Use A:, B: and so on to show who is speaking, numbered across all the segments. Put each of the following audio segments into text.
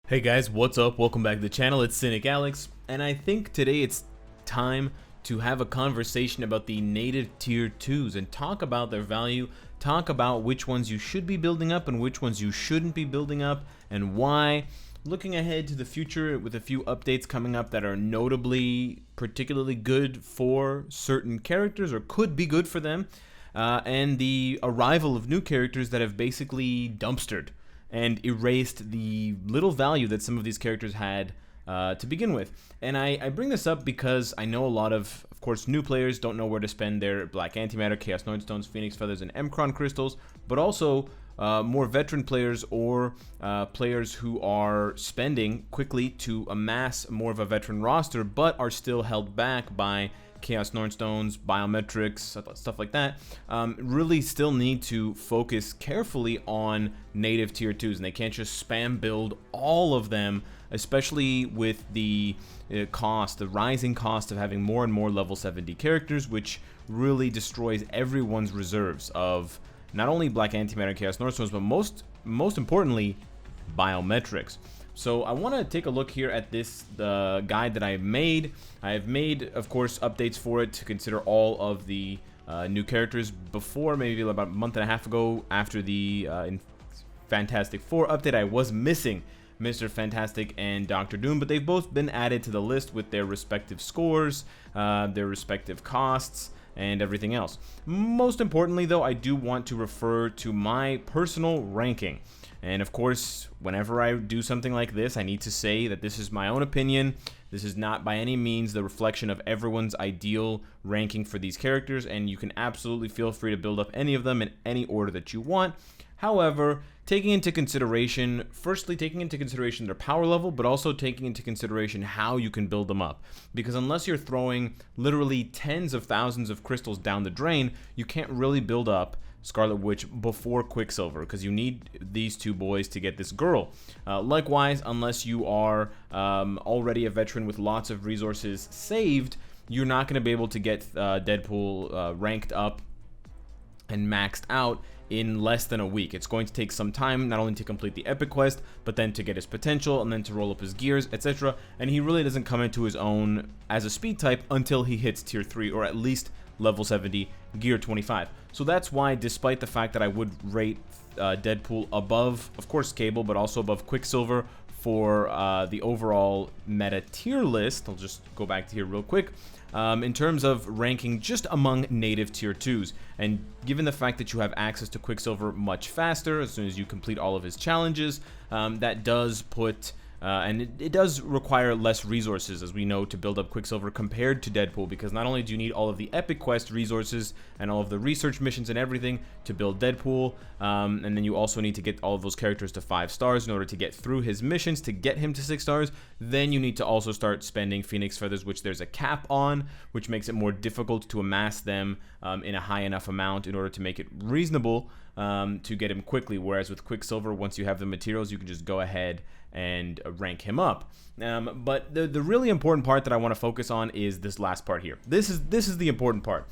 A: Hey guys, what's up? Welcome back to the channel. It's Cynicalex, and I think today it's time to have a conversation about the native tier 2s and talk about their value, talk about which ones you should be building up and which ones you shouldn't be building up and why. Looking ahead to the future with a few updates coming up that are notably particularly good for certain characters or could be good for them, and the arrival of new characters that have basically dumpstered and erased the little value that some of these characters had to begin with. And I bring this up because I know a lot of course, new players don't know where to spend their Black Antimatter, Chaos Stones, Phoenix Feathers, and Emkron Crystals, but also more veteran players or players who are spending quickly to amass more of a veteran roster, but are still held back by Chaos Stones, biometrics, stuff like that, really still need to focus carefully on native tier 2s, and they can't just spam build all of them, especially with the rising cost of having more and more level 70 characters, which really destroys everyone's reserves of not only Black Antimatter and Chaos Stones, but most importantly, biometrics. So I want to take a look here at this guide that I've made. I have made, of course, updates for it to consider all of the new characters before, maybe about a month and a half ago after the Fantastic Four update. I was missing Mr. Fantastic and Dr. Doom, but they've both been added to the list with their respective scores, their respective costs, and everything else. Most importantly, though, I do want to refer to my personal ranking. And of course, whenever I do something like this, I need to say that this is my own opinion. This is not by any means the reflection of everyone's ideal ranking for these characters, and you can absolutely feel free to build up any of them in any order that you want. However, taking into consideration, firstly, taking into consideration their power level, but also taking into consideration how you can build them up. Because unless you're throwing literally tens of thousands of crystals down the drain, you can't really build up Scarlet Witch before Quicksilver, because you need these two boys to get this girl. Likewise, unless you are already a veteran with lots of resources saved, you're not going to be able to get Deadpool ranked up and maxed out in less than a week. It's going to take some time, not only to complete the epic quest, but then to get his potential, and then to roll up his gears, etc. And he really doesn't come into his own as a speed type until he hits tier 3, or at least level 70, gear 25. So that's why, despite the fact that I would rate Deadpool above, of course, Cable, but also above Quicksilver for the overall meta tier list, I'll just go back to here real quick, in terms of ranking just among native tier 2s, and given the fact that you have access to Quicksilver much faster as soon as you complete all of his challenges, that does put and it does require less resources, as we know, to build up Quicksilver compared to Deadpool, because not only do you need all of the epic quest resources and all of the research missions and everything to build Deadpool, and then you also need to get all of those characters to 5 stars in order to get through his missions to get him to 6 stars. Then you need to also start spending Phoenix Feathers, which there's a cap on, which makes it more difficult to amass them in a high enough amount in order to make it reasonable to get him quickly. Whereas with Quicksilver, once you have the materials, you can just go ahead and rank him up. But the really important part that I want to focus on is this last part here. This is the important part,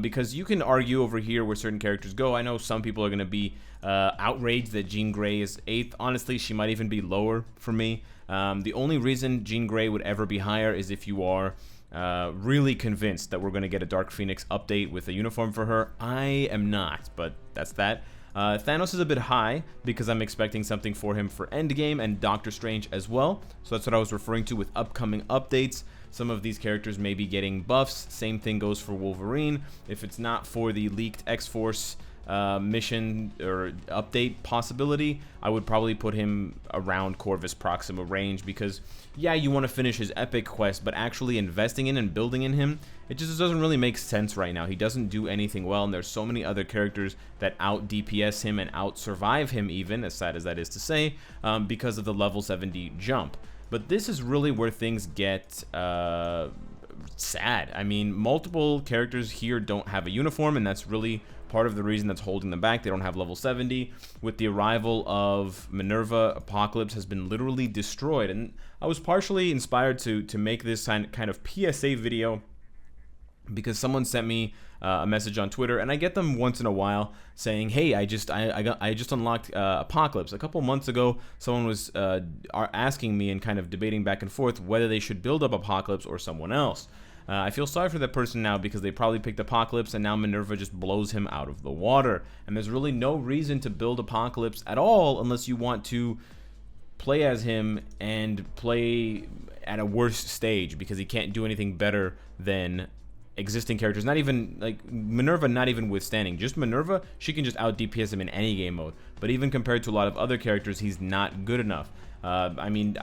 A: because you can argue over here where certain characters go. I know some people are going to be outraged that Jean Grey is 8th. Honestly, she might even be lower for me. The only reason Jean Grey would ever be higher is if you are really convinced that we're going to get a Dark Phoenix update with a uniform for her. I am not, but that's that. Thanos is a bit high because I'm expecting something for him for Endgame, and Doctor Strange as well. So that's what I was referring to with upcoming updates. Some of these characters may be getting buffs. Same thing goes for Wolverine. If it's not for the leaked X-Force mission or update possibility, I would probably put him around Corvus Proxima range, because yeah, you want to finish his epic quest, but actually investing in and building in him, it just doesn't really make sense right now. He doesn't do anything well, and there's so many other characters that out DPS him and out survive him, even as sad as that is to say, because of the level 70 jump. But this is really where things get sad. I mean, multiple characters here don't have a uniform, and that's really part of the reason that's holding them back. They don't have level 70. With the arrival of Minerva, Apocalypse has been literally destroyed, and I was partially inspired to make this kind of PSA video because someone sent me a message on Twitter, and I get them once in a while saying, "Hey, I just unlocked Apocalypse." A couple months ago, someone was asking me and kind of debating back and forth whether they should build up Apocalypse or someone else. I feel sorry for that person now because they probably picked Apocalypse and now Minerva just blows him out of the water. And there's really no reason to build Apocalypse at all unless you want to play as him and play at a worse stage, because he can't do anything better than existing characters. Not even like Minerva, not even withstanding. Just Minerva, she can just out DPS him in any game mode. But even compared to a lot of other characters, he's not good enough. I mean,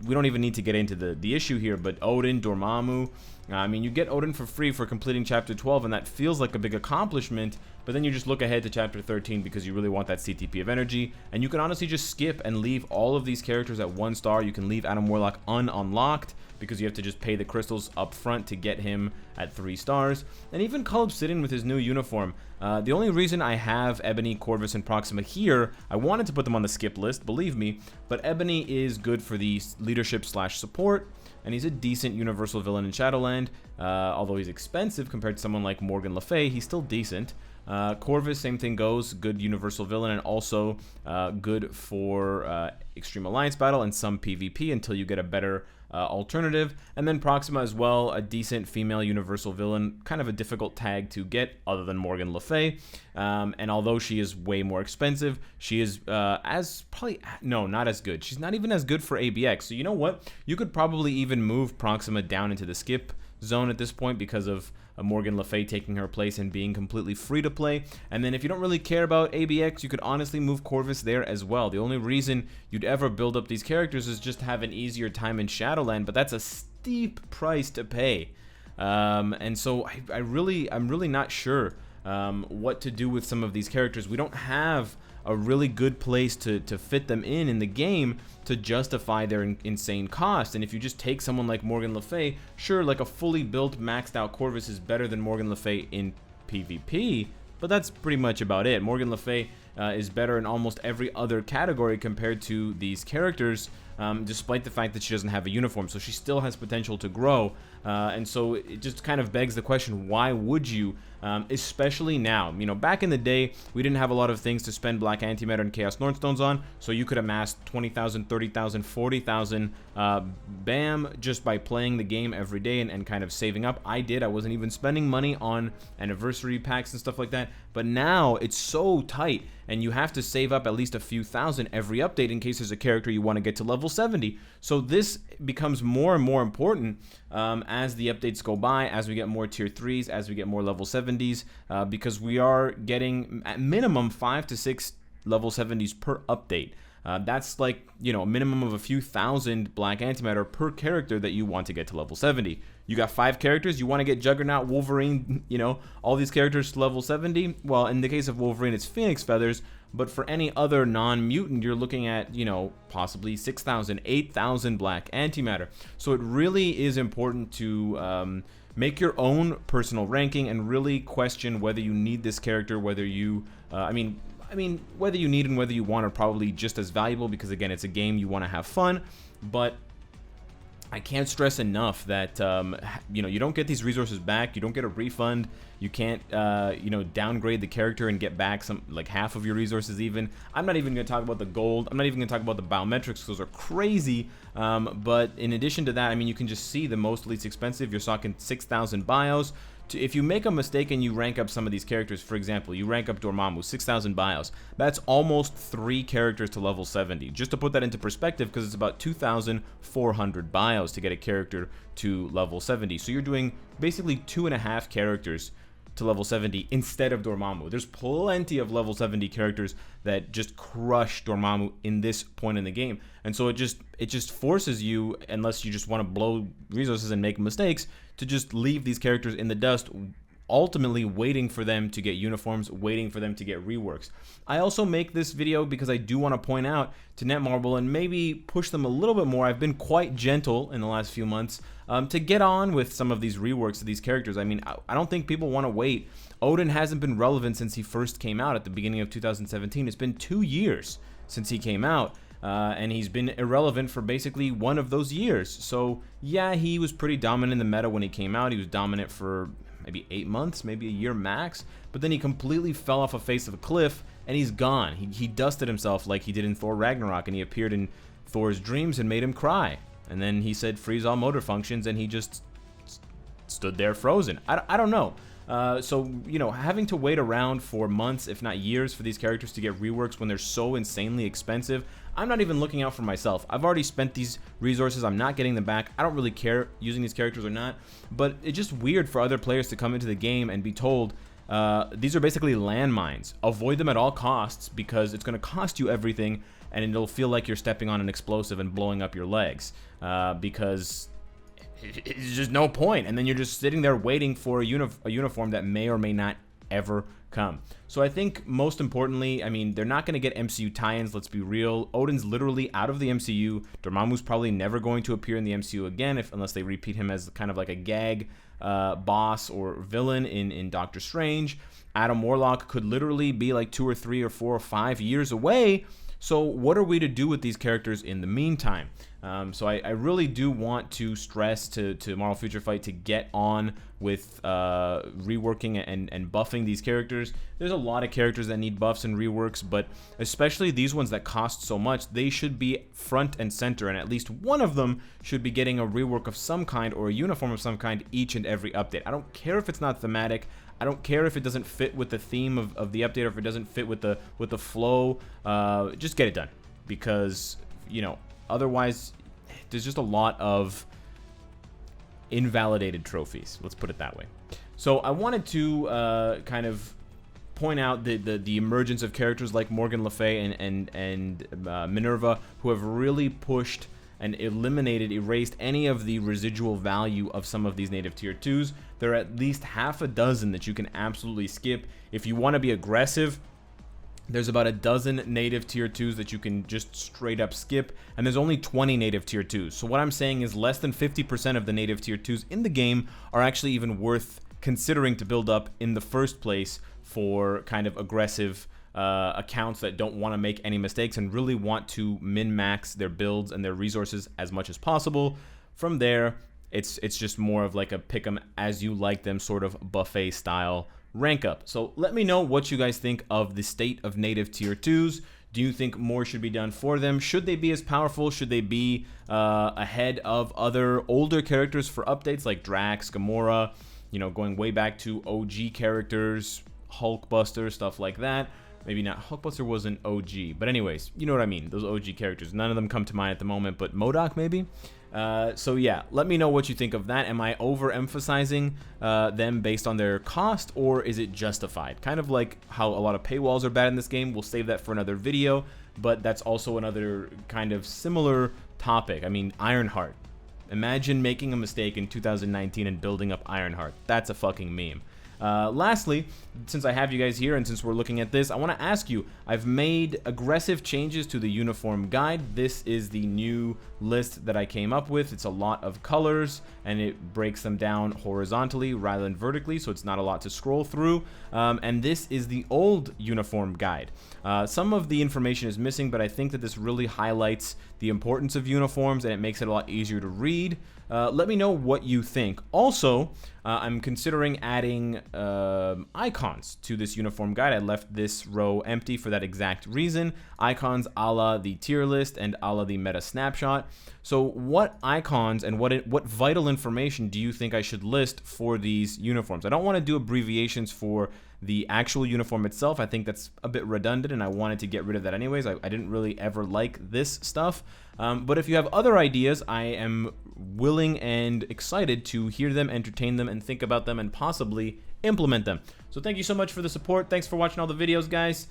A: we don't even need to get into the issue here, but Odin, Dormammu, I mean, you get Odin for free for completing Chapter 12, and that feels like a big accomplishment, but then you just look ahead to Chapter 13 because you really want that CTP of energy, and you can honestly just skip and leave all of these characters at 1 star. You can leave Adam Warlock unlocked because you have to just pay the crystals up front to get him at 3 stars. And even Cull Obsidian with his new uniform. The only reason I have Ebony, Corvus, and Proxima here, I wanted to put them on the skip list, believe me, but Ebony is good for the leadership / support, and he's a decent universal villain in Shadowland. Although he's expensive compared to someone like Morgan Le Fay, he's still decent. Corvus, same thing goes, good universal villain, and also good for Extreme Alliance battle and some PvP until you get a better alternative. And then Proxima as well, a decent female universal villain, kind of a difficult tag to get other than Morgan Le Fay. And although she is way more expensive, she is not as good. She's not even as good for ABX. So you know what? You could probably even move Proxima down into the skip zone at this point because of Morgan Le Fay taking her place and being completely free to play. And then if you don't really care about ABX, you could honestly move Corvus there as well. The only reason you'd ever build up these characters is just to have an easier time in Shadowland, but that's a steep price to pay. And so I'm really not sure what to do with some of these characters. We don't have a really good place to fit them in the game to justify their insane cost. And if you just take someone like Morgan Le Fay, sure, like a fully built, maxed out Corvus is better than Morgan Le Fay in PvP, but that's pretty much about it. Morgan Le Fay is better in almost every other category compared to these characters, despite the fact that she doesn't have a uniform, so she still has potential to grow. And so it just kind of begs the question, why would you, especially now? You know, back in the day, we didn't have a lot of things to spend Black Antimatter and Chaos Northstones on, so you could amass 20,000, 30,000, 40,000 bam, just by playing the game every day and kind of saving up. I wasn't even spending money on anniversary packs and stuff like that, but now it's so tight, and you have to save up at least a few thousand every update in case there's a character you want to get to level 70. So this becomes more and more important as the updates go by, as we get more tier 3s, as we get more level 70s, because we are getting at minimum 5 to 6 level 70s per update. That's like, you know, a minimum of a few thousand Black Antimatter per character that you want to get to level 70. You got 5 characters, you want to get Juggernaut, Wolverine, you know, all these characters to level 70. Well, in the case of Wolverine, it's Phoenix Feathers, but for any other non-mutant, you're looking at, you know, possibly 6,000, 8,000 Black Antimatter. So it really is important to make your own personal ranking and really question whether you need this character, whether you, I mean, whether you need and whether you want are probably just as valuable, because again, it's a game, you want to have fun. But I can't stress enough that you know, you don't get these resources back, you don't get a refund, you can't you know, downgrade the character and get back some, like, half of your resources even. I'm not even going to talk about the gold, I'm not even going to talk about the biometrics, those are crazy. But in addition to that, I mean, you can just see the most least expensive, you're talking 6,000 bios. If you make a mistake and you rank up some of these characters, for example, you rank up Dormammu, 6,000 bios, that's almost 3 characters to level 70. Just to put that into perspective, because it's about 2,400 bios to get a character to level 70. So you're doing basically 2.5 characters to level 70 instead of Dormammu. There's plenty of level 70 characters that just crush Dormammu in this point in the game. And so it just forces you, unless you just want to blow resources and make mistakes, to just leave these characters in the dust, ultimately waiting for them to get uniforms, waiting for them to get reworks. I also make this video because I do want to point out to Netmarble and maybe push them a little bit more. I've been quite gentle in the last few months to get on with some of these reworks of these characters. I mean, I don't think people want to wait. Odin hasn't been relevant since he first came out at the beginning of 2017. It's been 2 years since he came out. And he's been irrelevant for basically one of those years. So yeah, he was pretty dominant in the meta when he came out. He was dominant for maybe 8 months, maybe a year max, but then he completely fell off a face of a cliff and he's gone. He dusted himself like he did in Thor Ragnarok, and he appeared in Thor's dreams and made him cry. And then he said freeze all motor functions, and he just stood there frozen. I don't know. So, you know, having to wait around for months, if not years, for these characters to get reworks when they're so insanely expensive, I'm not even looking out for myself. I've already spent these resources. I'm not getting them back. I don't really care using these characters or not, but it's just weird for other players to come into the game and be told, these are basically landmines. Avoid them at all costs because it's going to cost you everything, and it'll feel like you're stepping on an explosive and blowing up your legs, because it's just no point, and then you're just sitting there waiting for a uniform that may or may not ever come. So I think most importantly, I mean, they're not going to get MCU tie-ins, let's be real. Odin's literally out of the MCU. Dormammu's probably never going to appear in the MCU again, unless they repeat him as kind of like a gag boss or villain in Doctor Strange. Adam Warlock could literally be like 2 or 3 or 4 or 5 years away. So what are we to do with these characters in the meantime? So I really do want to stress to Marvel Future Fight to get on with reworking and buffing these characters. There's a lot of characters that need buffs and reworks, but especially these ones that cost so much, they should be front and center, and at least one of them should be getting a rework of some kind or a uniform of some kind each and every update. I don't care if it's not thematic. I don't care if it doesn't fit with the theme of the update, or if it doesn't fit with the flow. Just get it done, because, you know, otherwise there's just a lot of invalidated trophies. Let's put it that way. So I wanted to kind of point out the emergence of characters like Morgan Le Fay and Minerva, who have really pushed and erased any of the residual value of some of these native tier 2s. There are at least half a dozen that you can absolutely skip. If you want to be aggressive, there's about a dozen native tier 2s that you can just straight up skip, and there's only 20 native tier 2s. So what I'm saying is less than 50% of the native tier 2s in the game are actually even worth considering to build up in the first place for kind of aggressive accounts that don't want to make any mistakes and really want to min-max their builds and their resources as much as possible. From there, it's just more of like a pick 'em as you like them sort of buffet style rank up. So let me know what you guys think of the state of native tier 2s. Do you think more should be done for them? Should they be as powerful? Should they be ahead of other older characters for updates like Drax, Gamora, you know, going way back to OG characters, Hulkbuster, stuff like that? Maybe not. Hulkbuster wasn't OG, but anyways, you know what I mean. Those OG characters. None of them come to mind at the moment, but MODOK maybe? So yeah, let me know what you think of that. Am I overemphasizing them based on their cost, or is it justified? Kind of like how a lot of paywalls are bad in this game. We'll save that for another video, but that's also another kind of similar topic. I mean, Ironheart. Imagine making a mistake in 2019 and building up Ironheart. That's a fucking meme. Lastly, since I have you guys here and since we're looking at this, I want to ask you, I've made aggressive changes to the uniform guide. This is the new list that I came up with. It's a lot of colors and it breaks them down horizontally rather than vertically, so it's not a lot to scroll through. And this is the old uniform guide. Some of the information is missing, but I think that this really highlights the importance of uniforms and it makes it a lot easier to read. Let me know what you think. Also, I'm considering adding icons to this uniform guide. I left this row empty for that exact reason. Icons a la the tier list and a la the meta snapshot. So what icons and what vital information do you think I should list for these uniforms? I don't want to do abbreviations for the actual uniform itself. I think that's a bit redundant and I wanted to get rid of that anyways. I didn't really ever like this stuff. But if you have other ideas, I am willing and excited to hear them, entertain them, and think about them and possibly implement them. So thank you so much for the support. Thanks for watching all the videos, guys.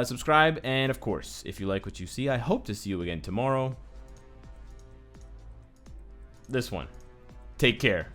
A: Subscribe, and of course, if you like what you see, I hope to see you again tomorrow. This one. Take care.